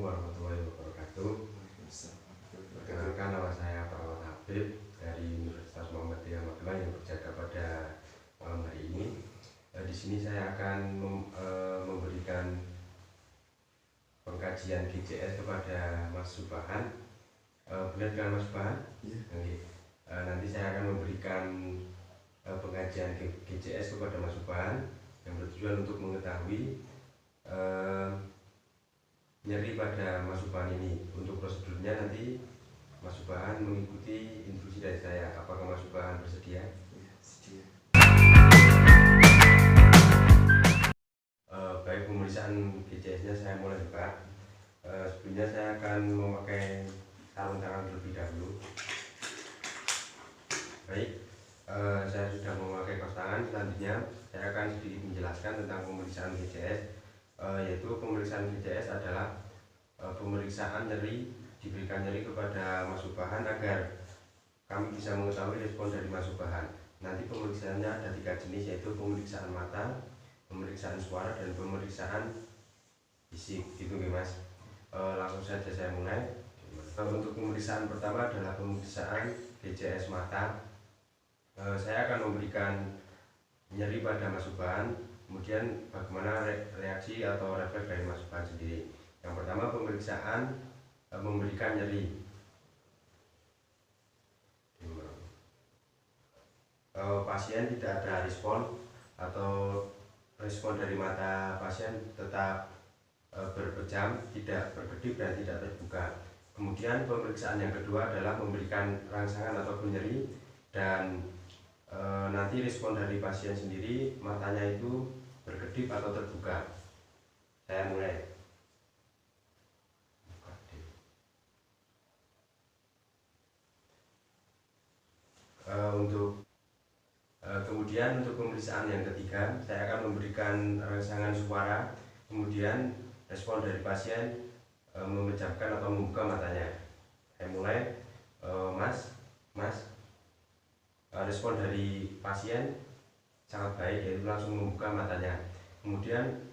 warahmatullahi wabarakatuh. Perkenalkan, nama saya Perawat Habib dari Universitas Muhammadiyah Magelang yang berjaga pada malam hari ini. Di sini saya akan memberikan pengkajian GCS kepada Mas Subhan. Benar kan Mas Subhan? Ya. Nanti saya akan memberikan pengkajian GCS kepada Mas Subhan yang bertujuan untuk mengetahui nyeri pada Mas Subhan ini. Untuk prosedurnya nanti Mas Subhan mengikuti instruksi dari saya. Apakah Mas Subhan bersedia? Ya, sedia. Baik, pemeriksaan GCS-nya saya mulai buka. Sebelumnya saya akan memakai sarung tangan terlebih dahulu. Baik, saya sudah memakai kaos tangan. Selanjutnya saya akan sedikit menjelaskan tentang pemeriksaan GCS. Yaitu pemeriksaan GCS adalah pemeriksaan nyeri, diberikan nyeri kepada Mas Subhan agar kami bisa mengetahui respon dari Mas Subhan. Nanti pemeriksaannya ada 3 jenis, yaitu pemeriksaan mata, pemeriksaan suara, dan pemeriksaan fisik. Gitu Mas. Langsung saja saya mulai. Untuk pemeriksaan pertama adalah pemeriksaan GCS mata. Saya akan memberikan nyeri pada Mas Subhan, kemudian bagaimana reaksi atau refleks dari Mas Subhan sendiri. Yang pertama, pemeriksaan memberikan nyeri. Pasien tidak ada respon atau respon dari mata pasien tetap berpejam, tidak berkedip dan tidak terbuka. Kemudian pemeriksaan yang kedua adalah memberikan rangsangan ataupun nyeri, dan nanti respon dari pasien sendiri, matanya itu berkedip atau terbuka. Saya mulai. Kemudian untuk pemeriksaan yang ketiga, saya akan memberikan rangsangan suara, kemudian respon dari pasien memejamkan atau membuka matanya. Saya mulai. Mas, respon dari pasien sangat baik, yaitu langsung membuka matanya. Kemudian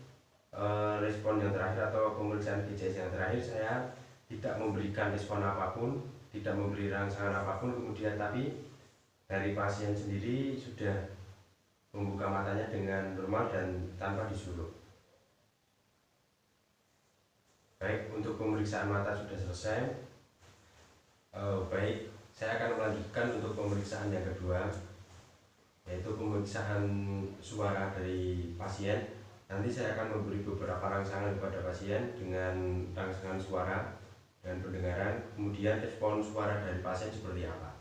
respon yang terakhir atau pemeriksaan GCS yang terakhir, saya tidak memberikan respon apapun, tidak memberi rangsangan apapun, kemudian tapi dari pasien sendiri sudah membuka matanya dengan normal dan tanpa disuruh. Baik, untuk pemeriksaan mata sudah selesai. Baik, saya akan melanjutkan untuk pemeriksaan yang kedua, yaitu pemeriksaan suara dari pasien. Nanti saya akan memberi beberapa rangsangan kepada pasien dengan rangsangan suara dan pendengaran, kemudian respon suara dari pasien seperti apa.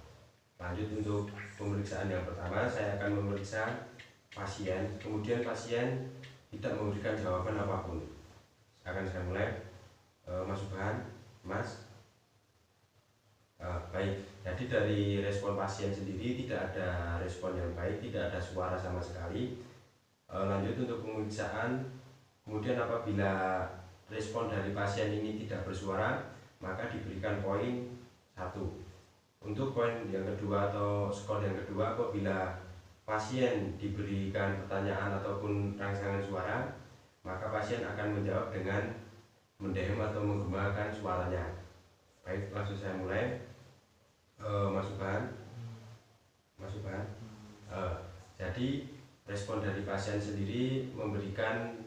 Lanjut untuk pemeriksaan yang pertama, saya akan memeriksa pasien, kemudian pasien tidak memberikan jawaban apapun. Akan saya mulai. Mas Subhan, Mas. Baik, jadi dari respon pasien sendiri tidak ada respon yang baik, tidak ada suara sama sekali. Lanjut untuk pemeriksaan, kemudian apabila respon dari pasien ini tidak bersuara, maka diberikan poin 1. Untuk poin yang kedua atau skor yang kedua, apabila pasien diberikan pertanyaan ataupun rangsangan suara, maka pasien akan menjawab dengan mendehem atau menggemakan suaranya. Baik, langsung saya mulai. Mas Subhan. Jadi respon dari pasien sendiri memberikan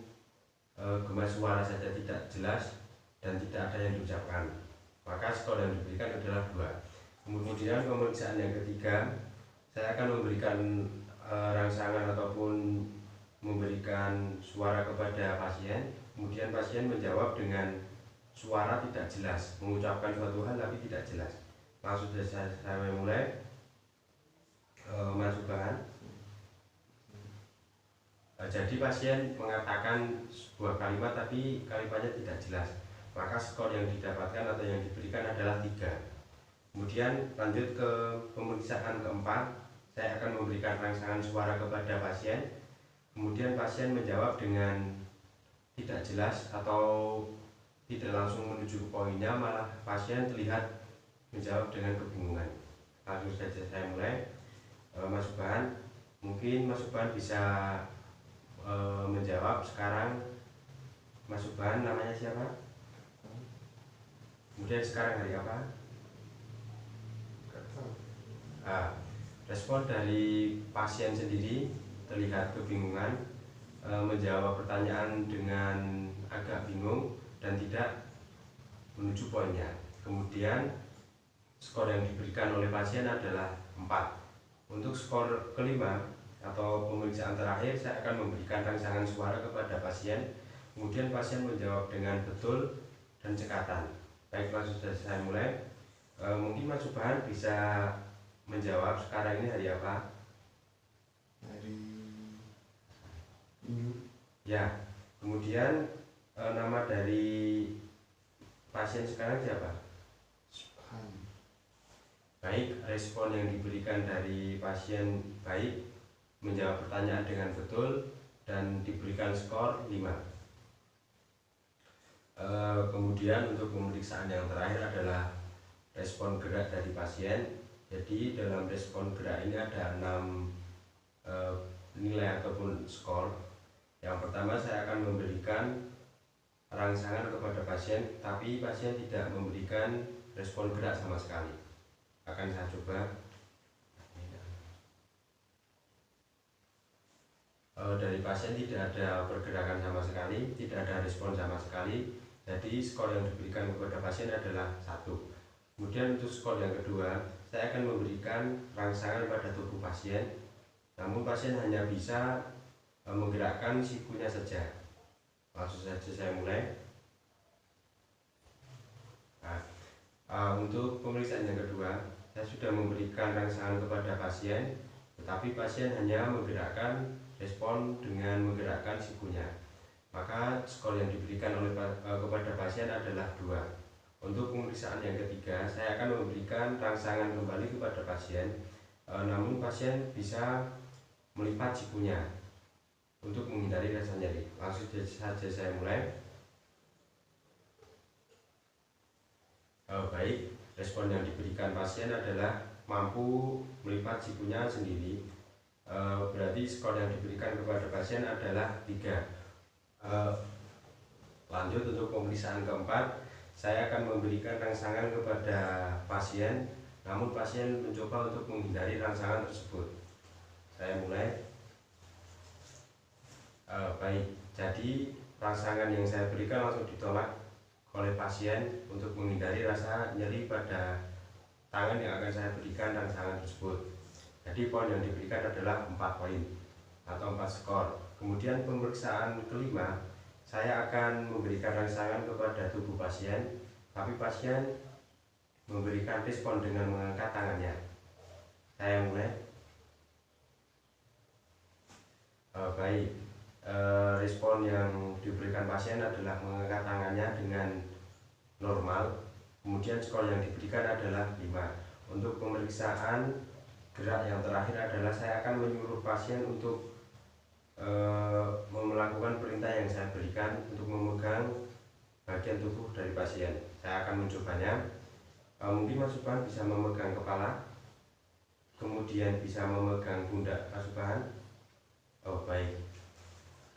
gema suara saja, tidak jelas dan tidak ada yang diucapkan. Maka skor yang diberikan adalah 2. Kemudian pemeriksaan yang ketiga, saya akan memberikan rangsangan ataupun memberikan suara kepada pasien. Kemudian pasien menjawab dengan suara tidak jelas, mengucapkan suatu hal tapi tidak jelas. Langsung saya mulai. Mas Subhan. Jadi pasien mengatakan sebuah kalimat tapi kalimatnya tidak jelas, maka skor yang didapatkan atau yang diberikan adalah 3. Kemudian lanjut ke pemeriksaan keempat, saya akan memberikan rangsangan suara kepada pasien. Kemudian pasien menjawab dengan tidak jelas atau tidak langsung menuju ke poinnya, malah pasien terlihat menjawab dengan kebingungan. Langsung saja saya mulai. Mas Subhan, mungkin Mas Subhan bisa menjawab sekarang. Mas Subhan, namanya siapa? Kemudian sekarang hari apa? Respon dari pasien sendiri terlihat kebingungan, menjawab pertanyaan dengan agak bingung dan tidak menuju poinnya. Kemudian skor yang diberikan oleh pasien adalah 4. Untuk skor kelima atau pemeriksaan terakhir, saya akan memberikan rangsangan suara kepada pasien. Kemudian pasien menjawab dengan betul dan cekatan. Baik, langsung saja saya mulai. Mungkin Mas Subhan bisa menjawab sekarang ini hari apa? Hari Minggu. Ya. Kemudian nama dari pasien sekarang siapa? Subhan. Baik, respon yang diberikan dari pasien baik, menjawab pertanyaan dengan betul dan diberikan skor 5. Kemudian untuk pemeriksaan yang terakhir adalah respon gerak dari pasien. Jadi dalam respon gerak ini ada 6 nilai ataupun skor. Yang pertama, saya akan memberikan rangsangan kepada pasien, tapi pasien tidak memberikan respon gerak sama sekali. Akan saya coba. Dari pasien tidak ada pergerakan sama sekali, tidak ada respon sama sekali. Jadi skor yang diberikan kepada pasien adalah 1. Kemudian untuk skor yang kedua, saya akan memberikan rangsangan pada tubuh pasien, namun pasien hanya bisa menggerakkan sikunya saja. Langsung saja saya mulai. Untuk pemeriksaan yang kedua, saya sudah memberikan rangsangan kepada pasien, tetapi pasien hanya menggerakkan respon dengan menggerakkan sikunya. Maka skor yang diberikan kepada pasien adalah 2. Untuk pemeriksaan yang ketiga, saya akan memberikan rangsangan kembali kepada pasien, namun pasien bisa melipat sikunya untuk menghindari rasa nyeri. Langsung saja saya mulai. Baik, respon yang diberikan pasien adalah mampu melipat sikunya sendiri. Berarti skor yang diberikan kepada pasien adalah 3. Lanjut untuk pemeriksaan keempat, saya akan memberikan rangsangan kepada pasien, namun pasien mencoba untuk menghindari rangsangan tersebut. Saya mulai. Baik, jadi rangsangan yang saya berikan langsung ditolak oleh pasien untuk menghindari rasa nyeri pada tangan yang akan saya berikan rangsangan tersebut. Jadi poin yang diberikan adalah 4 poin atau 4 skor. Kemudian pemeriksaan kelima, saya akan memberikan rangsangan kepada tubuh pasien, tapi pasien memberikan respon dengan mengangkat tangannya. Saya mulai. Baik, respon yang diberikan pasien adalah mengangkat tangannya dengan normal. Kemudian skor yang diberikan adalah 5. Untuk pemeriksaan gerak yang terakhir adalah saya akan menyuruh pasien untuk melakukan perintah yang saya berikan untuk memegang bagian tubuh dari pasien. Saya akan mencobanya. Mungkin Mas Subhan bisa memegang kepala, kemudian bisa memegang pundak Mas Subhan. Baik,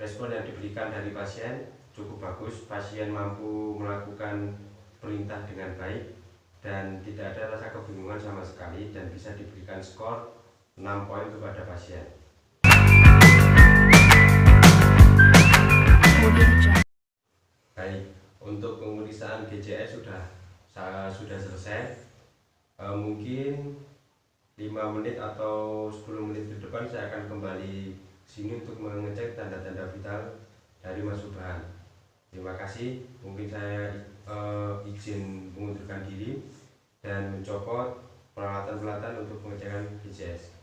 respon yang diberikan dari pasien cukup bagus. Pasien mampu melakukan perintah dengan baik dan tidak ada rasa kebingungan sama sekali, dan bisa diberikan skor 6 poin kepada pasien. Baik, untuk pemeriksaan GCS sudah selesai. Mungkin 5 menit atau 10 menit ke depan saya akan kembali sini untuk mengecek tanda-tanda vital dari Mas Subhan. Terima kasih. Mungkin saya izin mengundurkan diri dan mencopot peralatan-peralatan untuk pengecekan GCS.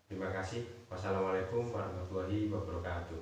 Terima kasih. Wassalamualaikum warahmatullahi wabarakatuh.